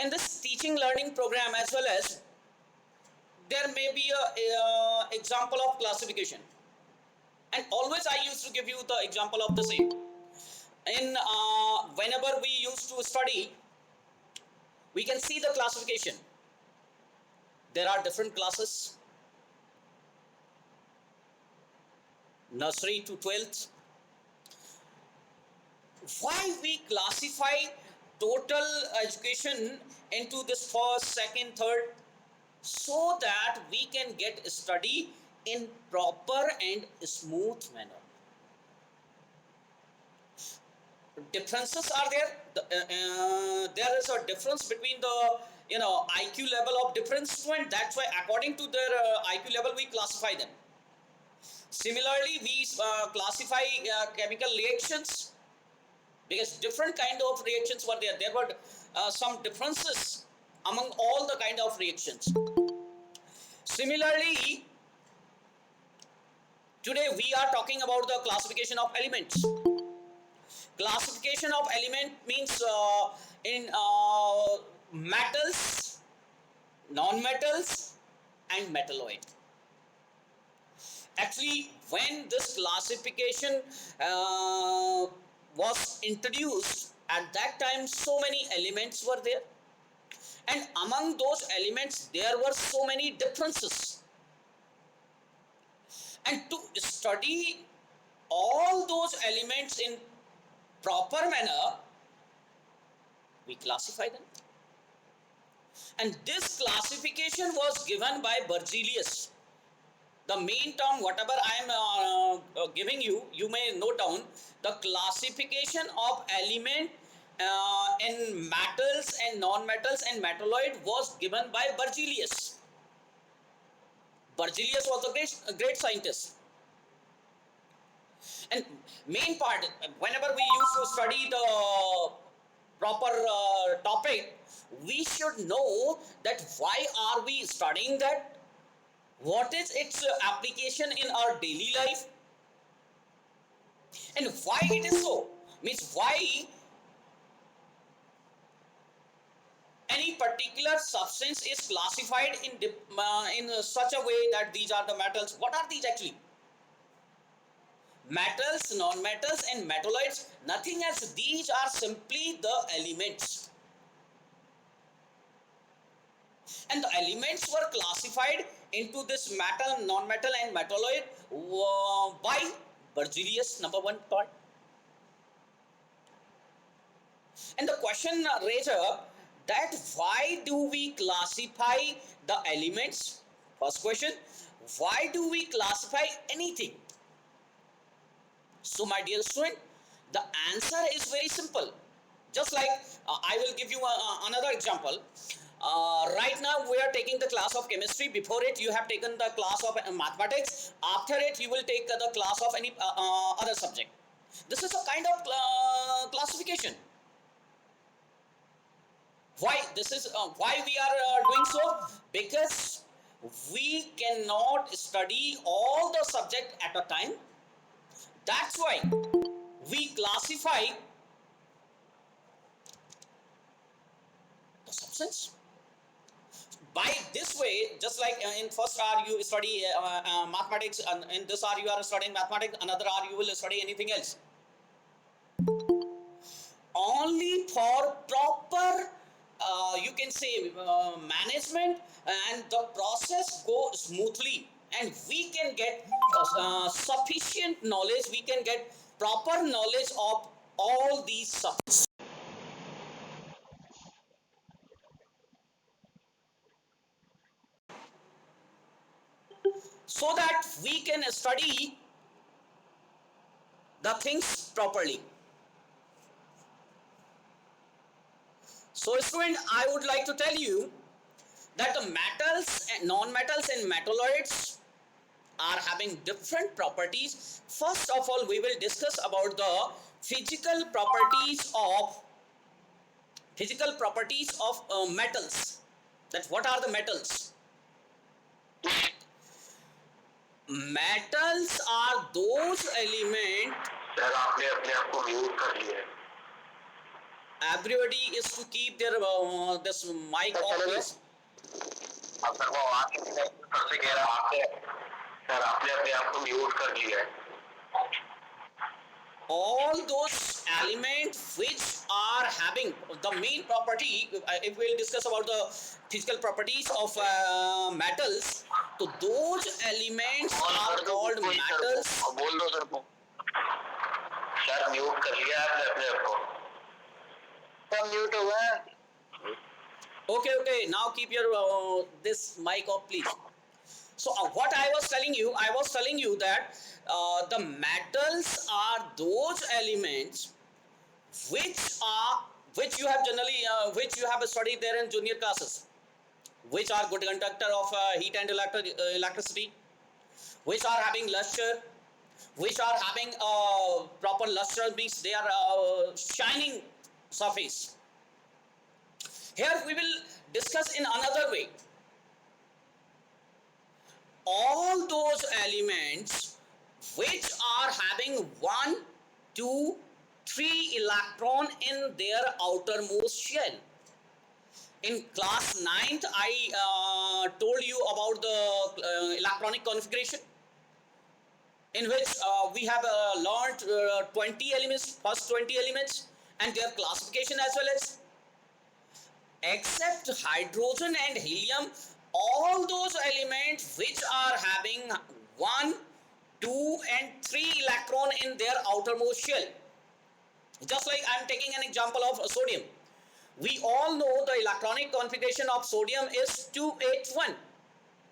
in this teaching learning program, as well as there may be a example of classification, and always I used to give you the example of the same. In whenever we used to study, we can see the classification. There are different classes, nursery to 12th. Why we classify total education into this first, second, third? So that we can get study in proper and smooth manner. Differences are there. There is a difference between the IQ level of different student. That's why according to their IQ level we classify them. Similarly, we classify chemical reactions, because different kind of reactions were there. There were some differences among all the kind of reactions. Similarly, today we are talking about the classification of elements. Classification of element means in metals, non-metals and metalloid. Actually, when this classification was introduced, at that time so many elements were there, and among those elements there were so many differences, and to study all those elements in proper manner, we classify them. And this classification was given by Berzelius. The main term, whatever I am giving you, you may note down. The classification of element in metals and non-metals and metalloid was given by Berzelius. Berzelius was a great scientist. And main part, whenever we used to study the proper topic, we should know that why are we studying that, what is its application in our daily life, and why it is so, means why any particular substance is classified in such a way that these are the metals. What are these actually? Metals, non-metals and metalloids, nothing else. These are simply the elements. And the elements were classified into this metal, non-metal and metalloid by Berzelius, number one part. And the question raised up that why do we classify the elements? First question, why do we classify anything? So my dear student, the answer is very simple. Just like I will give you another example. Right now we are taking the class of chemistry. Before it you have taken the class of mathematics. After it you will take the class of any other subject. This is a kind of classification. Why this is why we are doing so? Because we cannot study all the subject at a time. That's why we classify the substance. By this way, just like in first hour you study mathematics, and in this hour you are studying mathematics, another hour you will study anything else. Only for proper you can say management and the process go smoothly, and we can get sufficient knowledge, we can get proper knowledge of all these subjects. So that we can study the things properly. So student, I would like to tell you that the metals and non-metals and metalloids are having different properties. First of all, we will discuss about the physical properties of metals. That what are the metals? Metals are those elements. Sir आपने अपने आप को mute कर लिया है. everybody is to keep their this mic sir off, चले गए? please. अब सर वो आवाज नहीं आई, सर से कह रहा आपने सर आपने अपने आप को म्यूट कर लिया है. All those elements which are having the main property, if we'll discuss about the physical properties of metals, so those elements call are कर दो called कोई सर metals. को, बोल दो सर को. सर म्यूट कर लिया आपने अपने आप को. सर म्यूट हो गया. Okay, now keep your this mic off, please. So what I was telling you that the metals are those elements which you have generally which you have studied there in junior classes, which are good conductor of heat and electricity, which are having luster, which are having proper luster, means they are shining surface. Here we will discuss in another way. All those elements which are having 1, 2, 3 electron in their outermost shell. In class 9th, I told you about the electronic configuration, in which we have learned 20 elements, first 20 elements, and their classification as well as. Except hydrogen and helium, all those elements which are having 1, 2 and 3 electron in their outermost shell. Just like I am taking an example of sodium. We all know the electronic configuration of sodium is 281.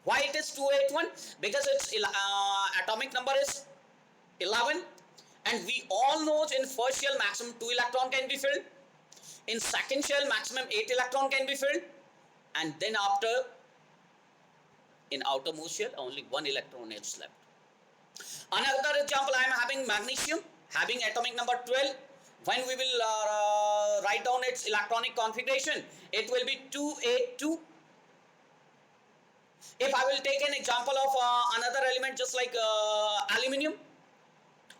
Why it is 281? Because its atomic number is 11, and we all know in first shell maximum 2 electron can be filled. In second shell maximum 8 electron can be filled, and then after in outermost shell only 1 electron is left. Another example, I am having magnesium having atomic number 12. When we will write down its electronic configuration, it will be 282. If I will take an example of another element just like aluminium,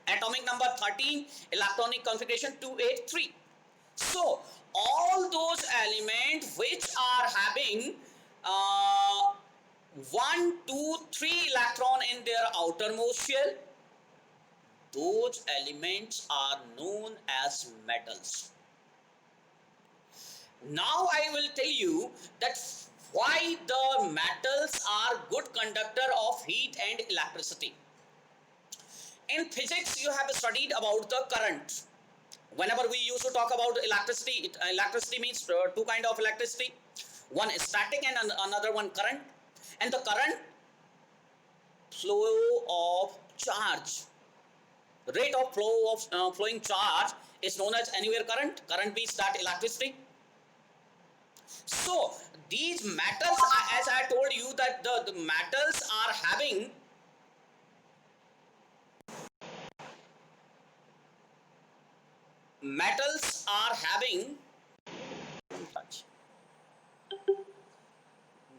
atomic number 13, electronic configuration 283. So all those elements which are having 1, 2, 3 electron in their outermost shell, those elements are known as metals. Now I will tell you that why the metals are good conductor of heat and electricity. In physics, you have studied about the current. Whenever we used to talk about electricity, electricity means two kind of electricity. One is static and another one current. And the current flow of charge, rate of flow of flowing charge is known as anywhere current. Current means that electricity. So these metals, as I told you, that the metals are having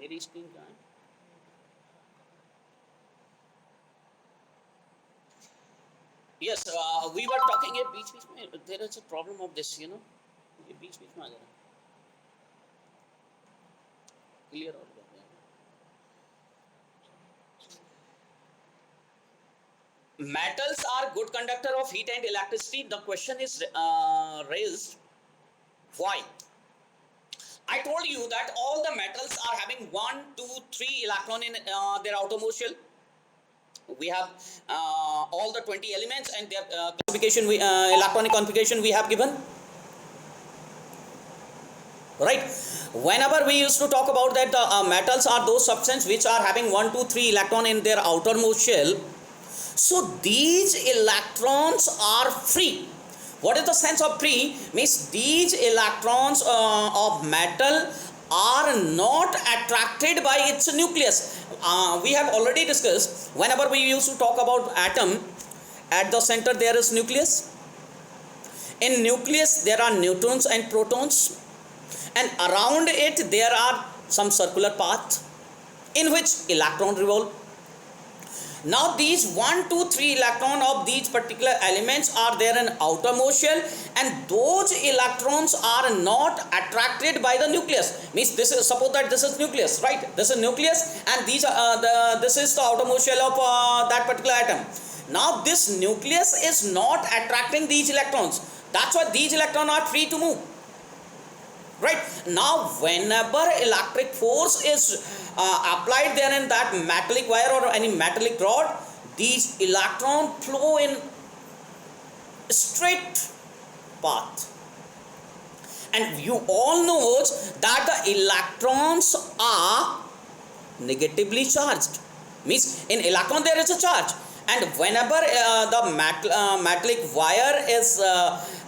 मेरी screen कहाँ है? Yes, we were talking ये बीच में there is a problem of this, you know, ये बीच में आ जा रहा है. Clear हो गया. Metals are good conductor of heat and electricity. The question is raised, why? I told you that all the metals are having 1, 2, 3 electron in their outermost shell. We have all the 20 elements and their classification, electronic configuration we have given. Right? Whenever we used to talk about that the metals are those substances which are having 1, 2, 3 electron in their outermost shell. So these electrons are free. What is the sense of free? Means these electrons of metal are not attracted by its nucleus. We have already discussed, whenever we used to talk about atom, at the center there is nucleus. In nucleus there are neutrons and protons, and around it there are some circular path in which electron revolve. Now these 1, 2, 3 electron of these particular elements are there in outermost shell, and those electrons are not attracted by the nucleus. Means this is, suppose that this is nucleus, right? This is nucleus, and these are this is the outermost shell of that particular atom. Now this nucleus is not attracting these electrons. That's why these electrons are free to move. Right now, whenever electric force is applied there in that metallic wire or any metallic rod, these electrons flow in straight path. And you all know that the electrons are negatively charged. Means in electron there is a charge, and whenever the metallic wire is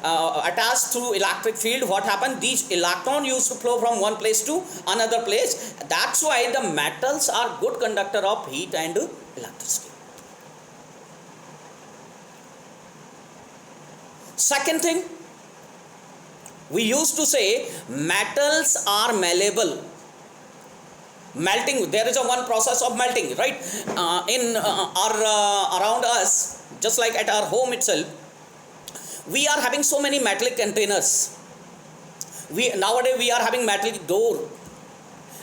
attached to electric field, what happens? These electrons used to flow from one place to another place. That's why the metals are good conductor of heat and electricity. Second thing, we used to say metals are malleable. Melting, there is a one process of melting, right? In our around us, just like at our home itself, we are having so many metallic containers. Nowadays we are having metallic door,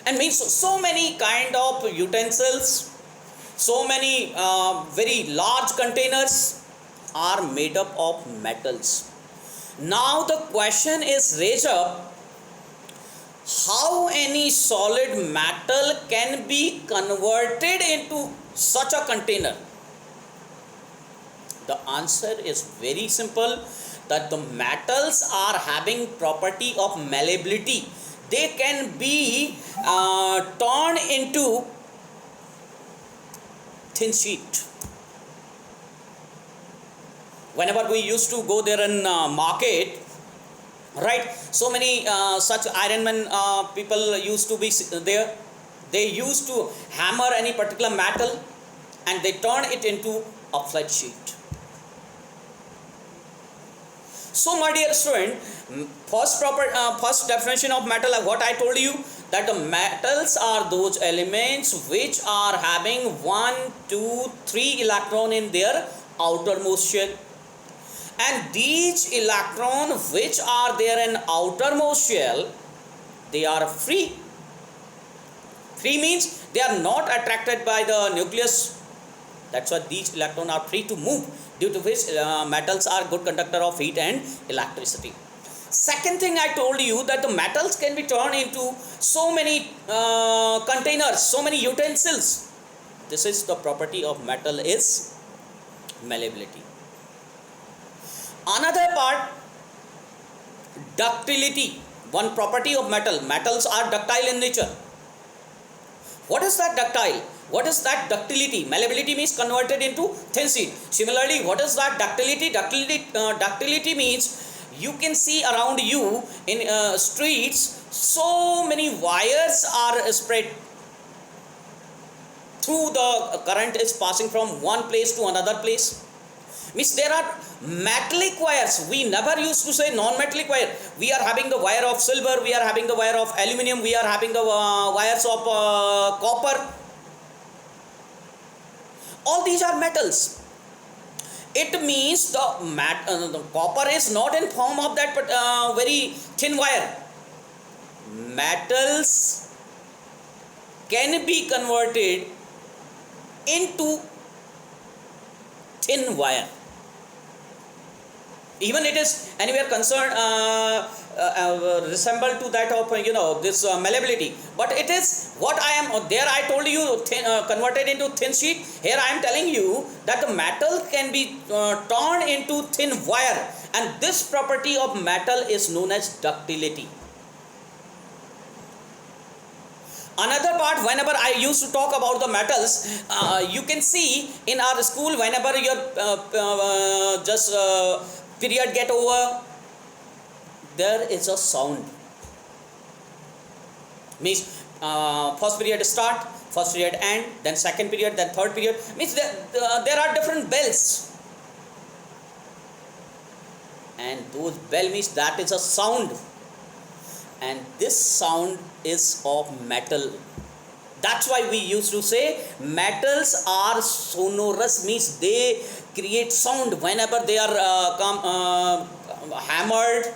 and means so many kind of utensils, so many very large containers are made up of metals. Now the question is raised up, how any solid metal can be converted into such a container? The answer is very simple, that the metals are having property of malleability. They can be turned into thin sheet. Whenever we used to go there in market, right, so many such ironman people used to be there. They used to hammer any particular metal and they turn it into a flat sheet. So my dear student, first definition of metal, what I told you, that the metals are those elements which are having 1, 2, 3 electron in their outermost shell. And these electrons which are there in outermost shell, they are free. Free means they are not attracted by the nucleus. That's why these electrons are free to move, due to which metals are good conductor of heat and electricity. Second thing I told you, that the metals can be turned into so many containers, so many utensils. This is the property of metal, is malleability. Another part, ductility. One property of metal. Metals are ductile in nature. What is that ductile? What is that ductility? Malleability means converted into thin sheet. Similarly, what is that ductility? Ductility means you can see around you in streets, so many wires are spread through, the current is passing from one place to another place. Means there are metallic wires. We never used to say non-metallic wire. We are having the wire of silver, we are having the wire of aluminum, we are having the wires of copper. All these are metals. It means the copper is not in form of that very thin wire. Metals can be converted into thin wire. Even it is anywhere concerned resemble to that of this malleability, but it is what I am there. I told you converted into thin sheet. Here I am telling you that the metal can be turned into thin wire, and this property of metal is known as ductility. Another part, whenever I used to talk about the metals, you can see in our school, whenever your period get over, there is a sound. Means first period start, first period end, then second period, then third period. Means there are different bells, and those bell means that is a sound, and this sound is of metal. That's why we used to say metals are sonorous, means they create sound whenever they are hammered.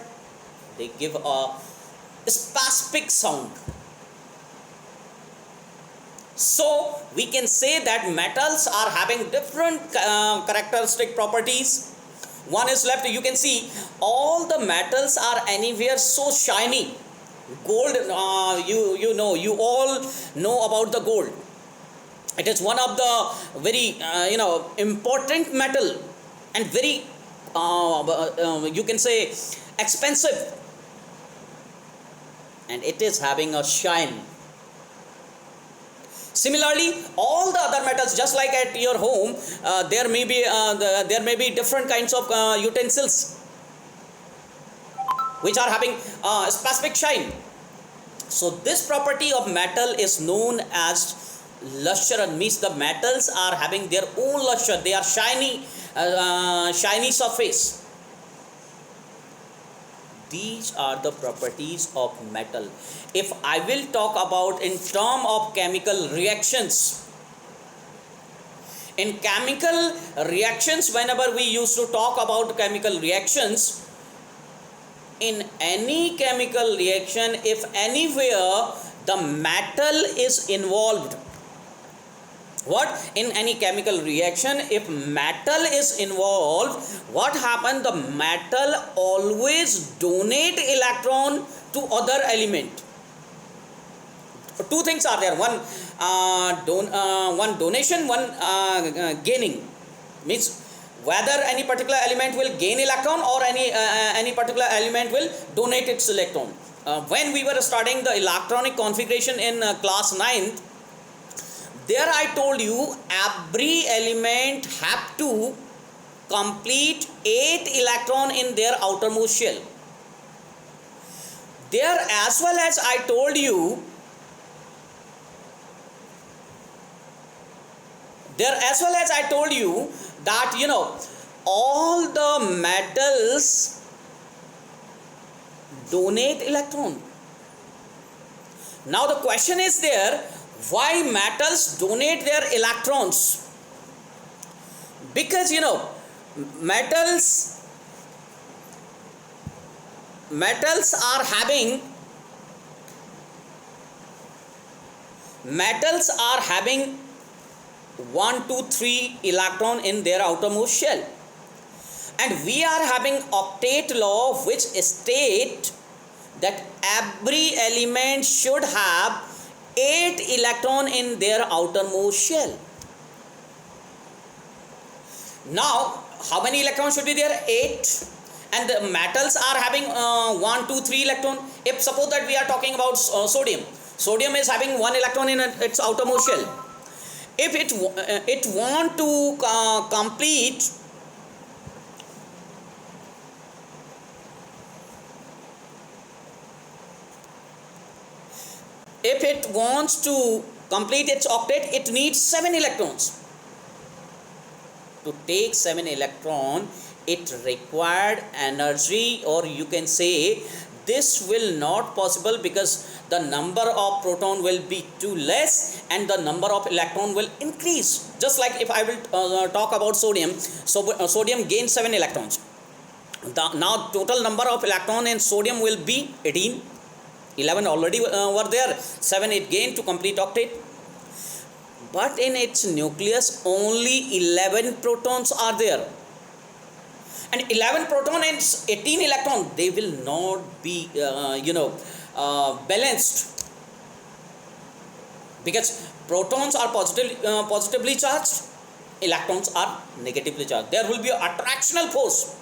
They give a specific sound. So we can say that metals are having different characteristic properties. One is left, you can see all the metals are anywhere so shiny. Gold, you all know about the gold. It is one of the very important metal, and very you can say expensive, and it is having a shine. Similarly, all the other metals, just like at your home, there may be different kinds of utensils which are having specific shine. So this property of metal is known as luster, means the metals are having their own luster. They are shiny surface. These are the properties of metal. If I will talk about in term of chemical reactions, in chemical reactions, whenever we used to talk about chemical reactions, in any chemical reaction, if anywhere the metal is involved, what, in any chemical reaction, if metal is involved, what happen, the metal always donate electron to other element. Two things are there, one donation, one gaining, means whether any particular element will gain electron or any particular element will donate its electron. When we were studying the electronic configuration in class 9th, there I told you every element have to complete 8 electron in their outermost shell. There as well as I told you, that all the metals donate electron. Now the question is there, why metals donate their electrons? Because metals are having 1, 2, 3 electron in their outermost shell, and we are having octet law, which state that every element should have 8 electron in their outermost shell. Now how many electrons should be there? 8. And the metals are having 1, 2, 3 electron. If suppose that we are talking about sodium is having 1 electron in its outermost shell. If it want to complete if it wants to complete its octet, it needs 7 electrons. To take 7 electron, it required energy, or you can say this will not possible, because the number of proton will be too less and the number of electron will increase. Just like if I will talk about sodium, so sodium gains 7 electrons. Now total number of electron in sodium will be 18. 11 already were there, 7 it gained to complete octet. But in its nucleus only 11 protons are there, and 11 proton and 18 electron, they will not be balanced, because protons are positively charged, electrons are negatively charged. There will be an attractional force,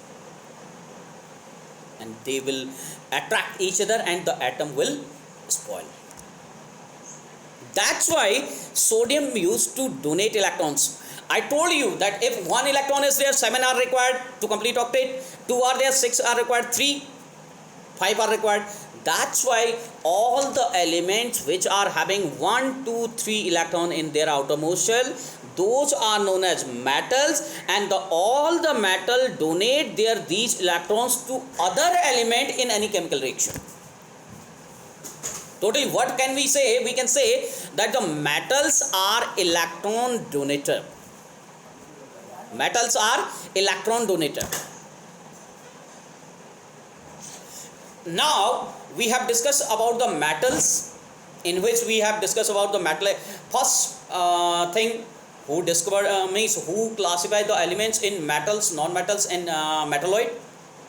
and they will attract each other and the atom will spoil. That's why sodium used to donate electrons. I told you that if 1 electron is there, 7 are required to complete octet, 2 are there, 6 are required, 3, 5 are required. That's why all the elements which are having 1, 2, 3 electron in their outermost shell, those are known as metals, and all the metal donate these electrons to other element in any chemical reaction. Totally, what can we say? We can say that the metals are electron donator. Metals are electron donator. Now we have discussed about the metals, in which we have discussed about the metal. First thing, who discovered means who classified the elements in metals, non-metals, and metalloid?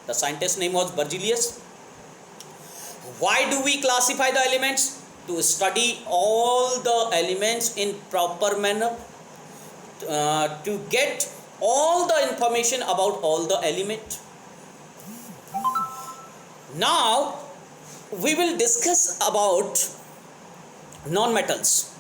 The scientist name was Berzelius. Why do we classify the elements? To study all the elements in proper manner, to get all the information about all the element. Now we will discuss about non-metals.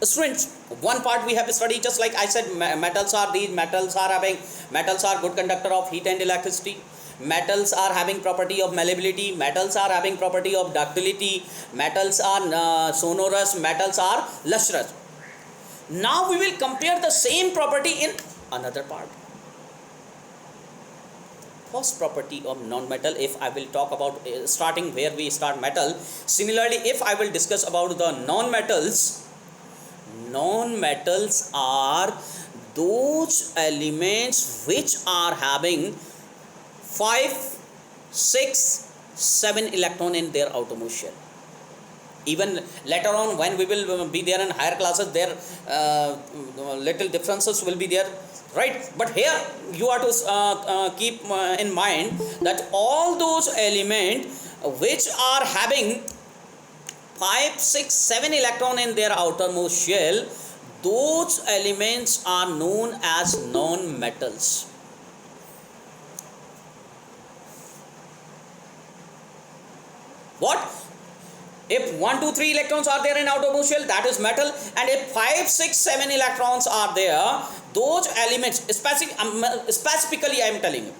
Students, one part we have studied, just like I said, metals are these. Metals are good conductor of heat and electricity. Metals are having property of malleability. Metals are having property of ductility. Metals are sonorous. Metals are lustrous. Now we will compare the same property in another part. First property of non-metal, if I will talk about starting where we start metal. Similarly, if I will discuss about the non-metals, non-metals are those elements which are having 5, 6, 7 electron in their outermost shell. Even later on, when we will be there in higher classes, there little differences will be there, right? But here you are to keep in mind that all those elements which are having 5, 6, 7 electron in their outermost shell, those elements are known as non-metals. What? If 1, 2, 3 electrons are there in outermost shell, that is metal. And if 5, 6, 7 electrons are there, those elements, specifically I am telling you,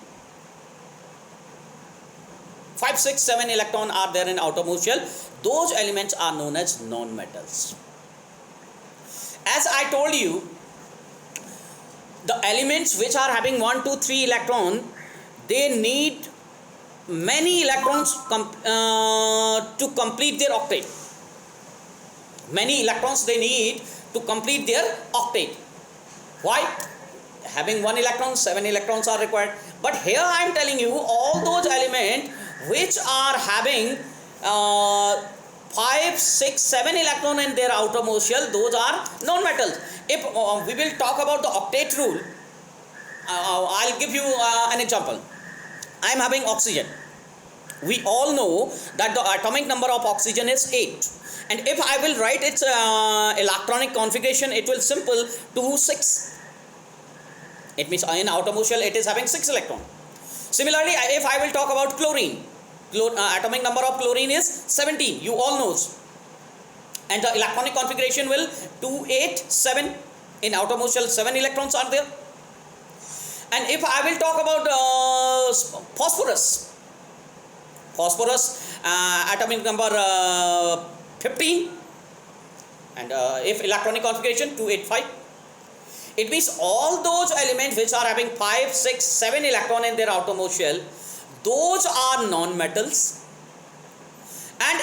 5, 6, 7 electrons are there in outermost shell, those elements are known as non-metals. As I told you, the elements which are having 1, 2, 3 electron, they need many electrons to complete their octet. Many electrons they need to complete their octet. Why? Having 1 electron, 7 electrons are required. But here I am telling you, all those elements which are having 5, 6, 7 electron in their outermost shell, those are non-metals. If we will talk about the octet rule, I'll give you an example. I am having oxygen. We all know that the atomic number of oxygen is 8. And if I will write its electronic configuration, it will simple 2, 6. It means in outermost shell it is having 6 electrons. Similarly, if I will talk about chlorine, atomic number of chlorine is 17. You all knows. And the electronic configuration will 2, 8, 7. In outermost shell 7 electrons are there. And if I will talk about phosphorus, atomic number 15, and if electronic configuration 285, it means all those elements which are having 5, 6, 7 electron in their outermost shell, those are non-metals, and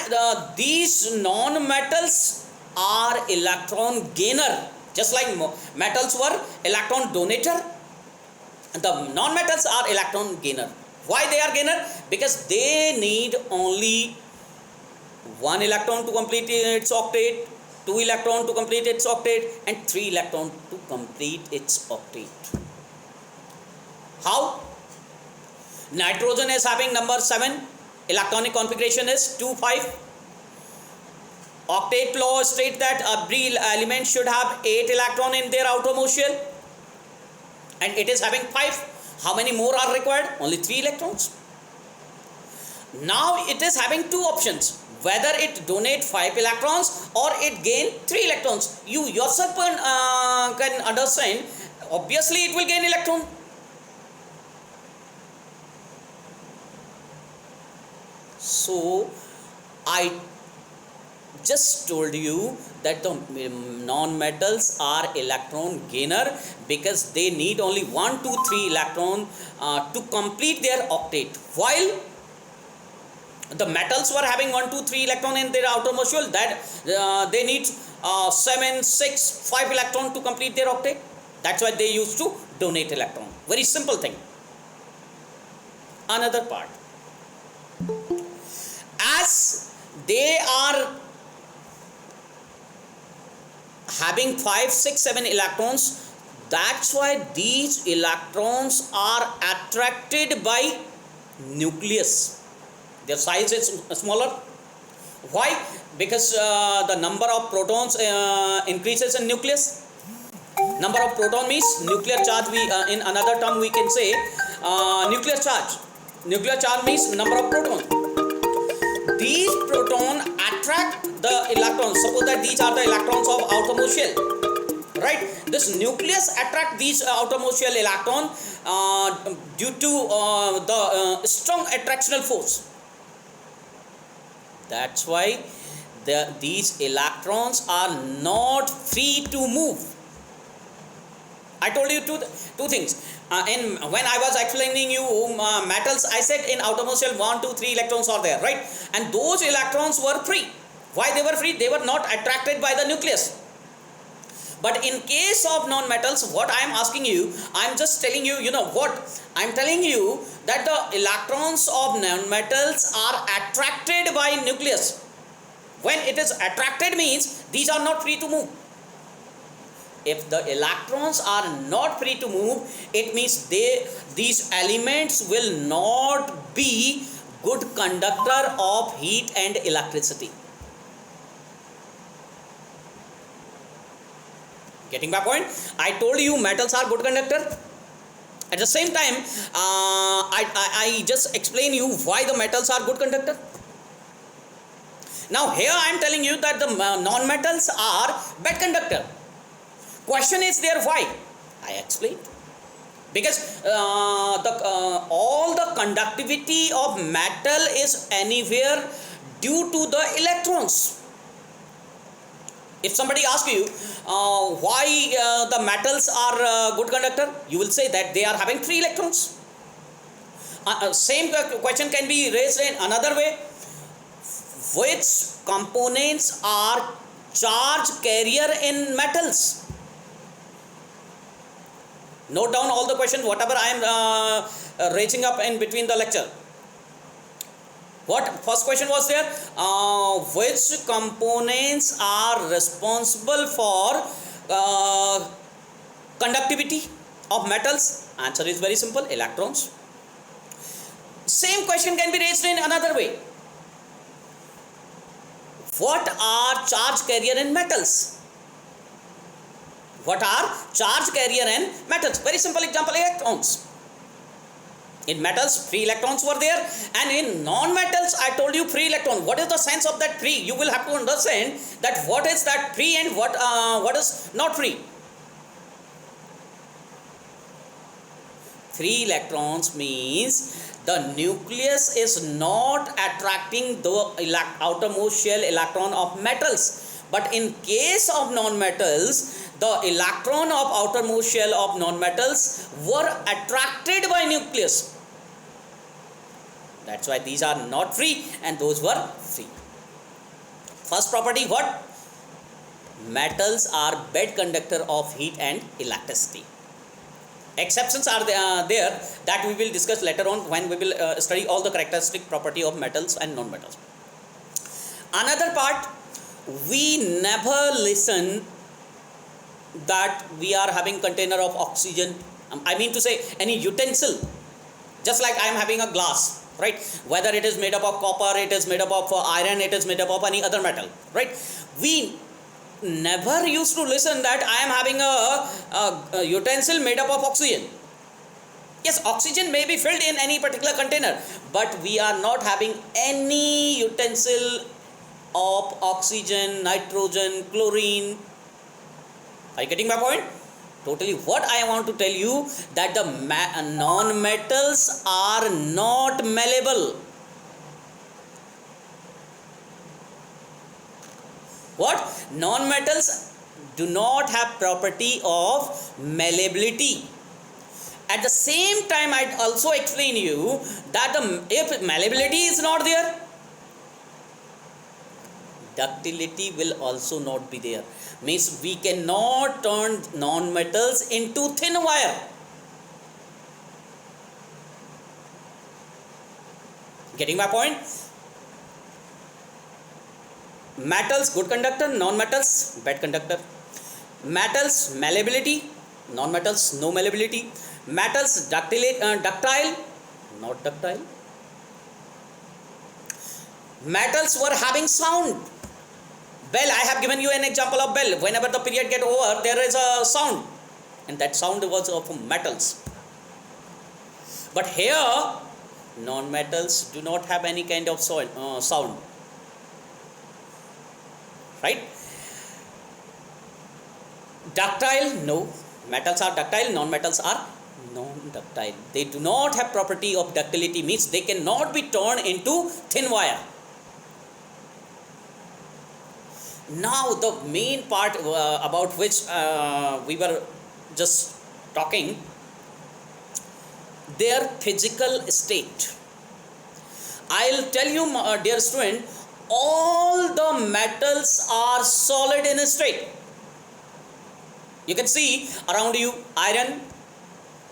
these non-metals are electron gainer. Just like metals were electron donator, the non-metals are electron gainer. Why they are gainer? Because they need only 1 electron to complete its octet, 2 electron to complete its octet, and 3 electron to complete its octet. How? Nitrogen is having number 7, electronic configuration is 2, 5. Octet law states that every element should have 8 electron in their outermost shell, and it is having 5. How many more are required? Only 3 electrons. Now it is having 2 options, whether it donate 5 electrons or it gain 3 electrons. You yourself can understand, obviously it will gain electron. So I just told you that the non-metals are electron gainer because they need only 1, 2, 3 electron to complete their octet, while The metals were having 1, 2, 3 electron in their outermost shell, that they need 7, 6, 5 electron to complete their octet. That's why they used to donate electron. Very simple thing. Another part, as they are having 5, 6, 7 electrons, that's why these electrons are attracted by nucleus. Their size is smaller. Why? Because the number of protons increases in nucleus. Number of proton means nuclear charge. We in another term we can say nuclear charge. Nuclear charge means number of protons. These protons attract the electrons. Suppose that these are the electrons of outermost shell, right? This nucleus attract these outermost shell electron due to the strong attractional force. That's why these electrons are not free to move. I told you two things. When I was explaining you metals, I said in outermost shell 1, 2, 3 electrons are there, right? And those electrons were free. Why they were free? They were not attracted by the nucleus. But in case of non-metals, what I am asking you, I am just telling you, you know what? I am telling you that the electrons of non-metals are attracted by nucleus. When it is attracted means these are not free to move. If the electrons are not free to move, it means these elements will not be good conductor of heat and electricity. Getting my point? I told you metals are good conductor. At the same time, I just explain you why the metals are good conductor. Now here I am telling you that the non-metals are bad conductor. Question is there why? I explained. Because all the conductivity of metal is anywhere due to the electrons. If somebody asks you why the metals are good conductor, you will say that they are having free electrons. Same question can be raised in another way. Which components are charge carrier in metals? Note down all the questions, whatever I am raising up in between the lecture. What first question was there? Which components are responsible for conductivity of metals? Answer is very simple, electrons. Same question can be raised in another way. What are charge carrier in metals? What are charge carrier in metals? Very simple example, electrons. In metals, free electrons were there, and in non-metals, I told you free electron. What is the sense of that free? You will have to understand that what is that free and what is not free. Free electrons means the nucleus is not attracting the outermost shell electron of metals. But in case of non-metals, the electron of outermost shell of non-metals were attracted by nucleus. That's why these are not free and those were free. First property, what? Metals are bad conductor of heat and electricity. Exceptions are there that we will discuss later on when we will study all the characteristic property of metals and non-metals. Another part, we never listen that we are having container of oxygen. I mean to say any utensil. Just like I am having a glass, right? Whether it is made up of copper, it is made up of iron, it is made up of any other metal, right? We never used to listen that I am having a utensil made up of oxygen. Yes, oxygen may be filled in any particular container, but we are not having any utensil of oxygen, nitrogen, chlorine. Are you getting my point? Totally. What I want to tell you that the non-metals are not malleable. What? Non-metals do not have property of malleability. At the same time, I also explain you that if malleability is not there, ductility will also not be there. Means we cannot turn non-metals into thin wire. Getting my point? Metals good conductor, non-metals bad conductor. Metals malleability, non-metals no malleability. Metals ductile, not ductile. Metals were having sound. Bell, I have given you an example of bell. Whenever the period get over, there is a sound, and that sound was of metals. But here, non-metals do not have any kind of sound, right? Ductile, no. Metals are ductile, non-metals are non-ductile. They do not have property of ductility, means they cannot be turned into thin wire. Now the main part about which we were just talking, their physical state. I'll tell you, dear student, all the metals are solid in state. You can see around you iron,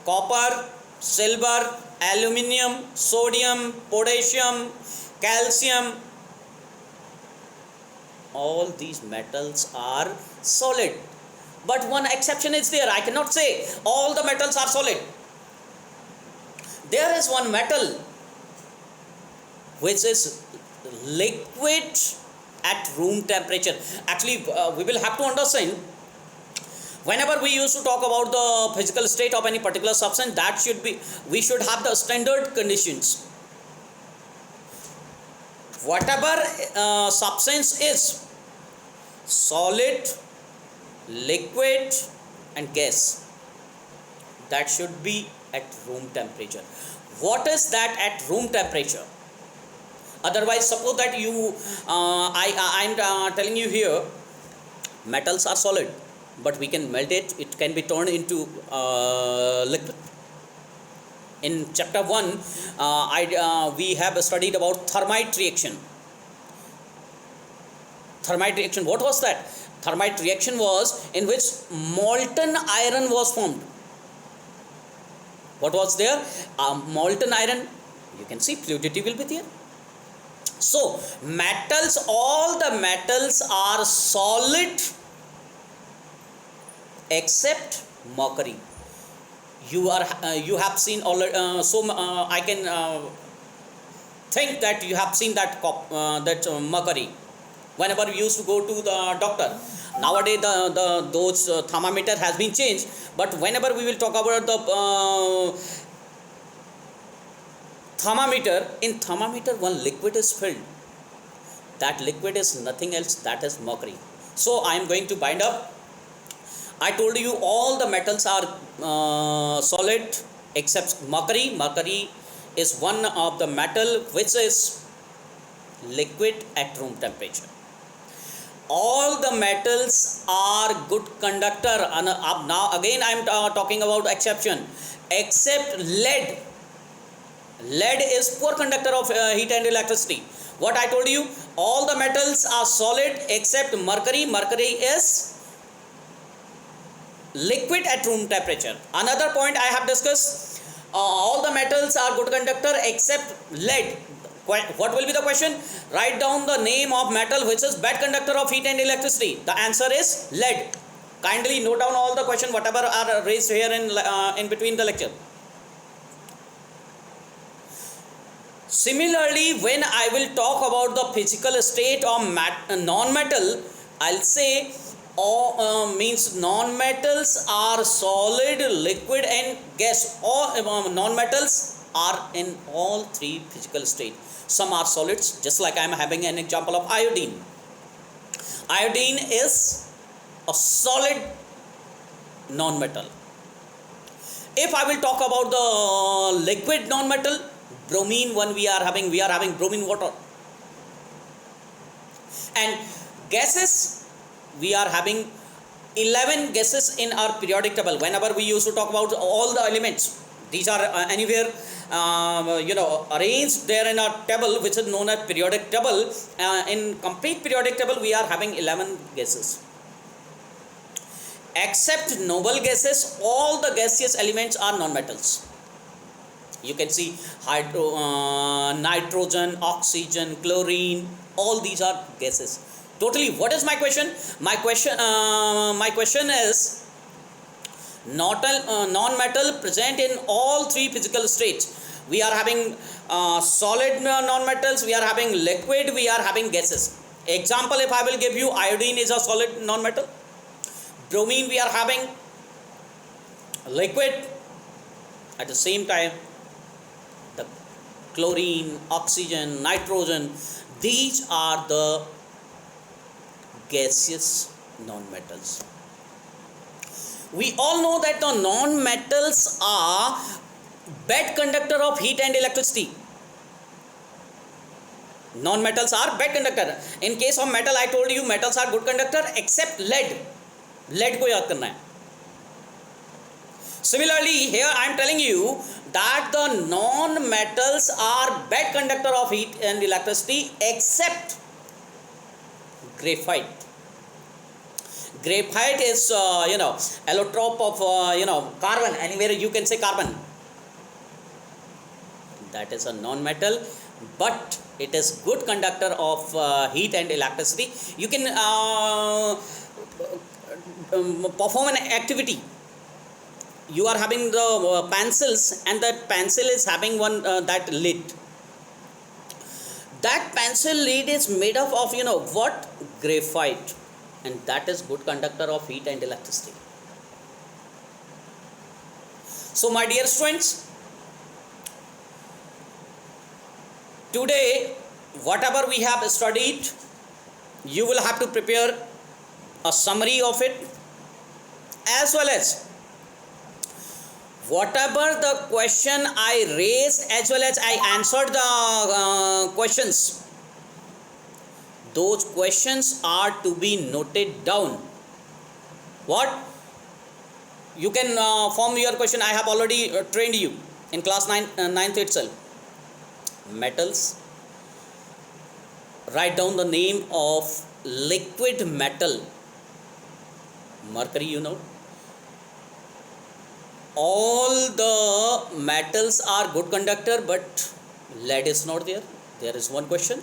copper, silver, aluminium, sodium, potassium, calcium. All these metals are solid. But one exception is there. I cannot say all the metals are solid. There is one metal which is liquid at room temperature. Actually, we will have to understand, whenever we used to talk about the physical state of any particular substance, that should be, we should have the standard conditions. Whatever substance is solid, liquid and gas, that should be at room temperature. What is that at room temperature? Otherwise, suppose that you I'm telling you here, metals are solid, but we can melt it, it can be turned into liquid. In chapter 1, we have studied about thermite reaction. Thermite reaction, what was that? Thermite reaction was in which molten iron was formed. What was there? Molten iron. You can see fluidity will be there. So metals, all the metals are solid except mercury. You have seen already. I can think that you have seen that mercury. Whenever we used to go to the doctor, nowadays those thermometer has been changed. But whenever we will talk about the thermometer, in thermometer one liquid is filled. That liquid is nothing else, that is mercury. So I am going to bind up. I told you all the metals are solid except mercury. Mercury is one of the metal which is liquid at room temperature. All the metals are good conductor. And now again I am talking about exception, except lead. Lead is poor conductor of heat and electricity. What I told you, all the metals are solid except mercury. Mercury is liquid at room temperature. Another point I have discussed, all the metals are good conductor except lead. What will be the question? Write down the name of metal which is bad conductor of heat and electricity. The answer is lead. Kindly note down all the question whatever are raised here in between the lecture. Similarly, when I will talk about the physical state of non-metal, I'll say means non-metals are solid, liquid and gas. All non-metals are in all three physical states. Some are solids, just like I am having an example of iodine. Iodine is a solid non-metal. If I will talk about the liquid non-metal, bromine one we are having bromine water. And gases, we are having 11 gases in our periodic table. Whenever we used to talk about all the elements, These are anywhere arranged there in a table which is known as periodic table. In complete periodic table we are having 11 gases. Except noble gases, all the gaseous elements are non-metals. You can see nitrogen, oxygen, chlorine, all these are gases. Totally. What is my question? My question is non-metal present in all three physical states. We are having solid non-metals, we are having liquid, we are having gases. Example, if I will give you, iodine is a solid non-metal, bromine we are having liquid, at the same time the chlorine, oxygen, nitrogen, these are the gaseous non-metals. We all know that the non-metals are bad conductor of heat and electricity. Non-metals are bad conductor. In case of metal, I told you metals are good conductor except lead. Lead को याद करना है. Similarly, here I am telling you that the non-metals are bad conductor of heat and electricity except graphite. Graphite is allotrope of carbon. Anywhere you can say carbon. That is a non-metal, but it is good conductor of heat and electricity. You can perform an activity. You are having the pencils, and that pencil is having one that lid. That pencil lid is made up of what? Graphite, and that is good conductor of heat and electricity. So my dear students, today whatever we have studied, you will have to prepare a summary of it, as well as whatever the question I raised, as well as I answered the questions. Those questions are to be noted down. What? You can form your question. I have already trained you in class 9th itself. Metals. Write down the name of liquid metal. Mercury, all the metals are good conductor, but lead is not there. There is one question.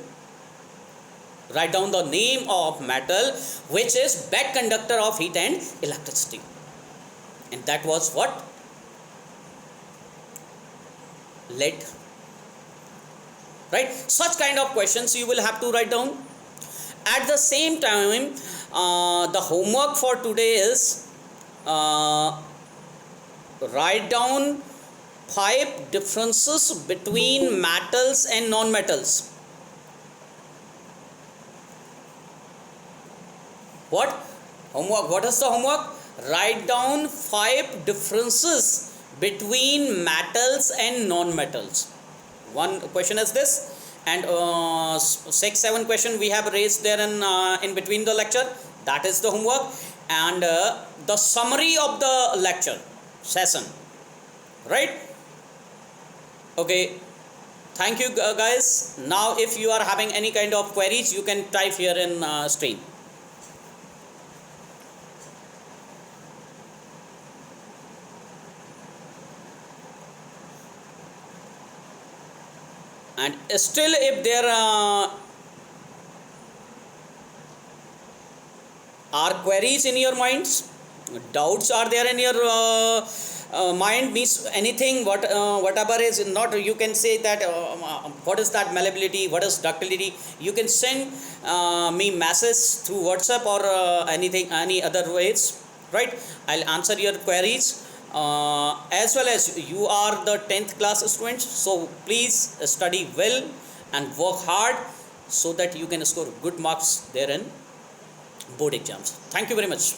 Write down the name of metal which is bad conductor of heat and electricity, and that was what? Lead. Right? Such kind of questions you will have to write down. At the same time, the homework for today is write down 5 differences between metals and non-metals. What? Homework. What is the homework? Write down 5 differences between metals and non-metals. One question is this, and 6-7 question we have raised there in between the lecture. That is the homework, and the summary of the lecture session. Right? Okay. Thank you guys. Now if you are having any kind of queries, you can type here in screen. And still, if there are queries in your minds, doubts are there in your mind, means anything, whatever is not, you can say that what is that malleability, what is ductility, you can send me message through WhatsApp or any other ways. Right? I'll answer your queries. As well as you are the 10th class students, so please study well and work hard so that you can score good marks there in board exams. Thank you very much.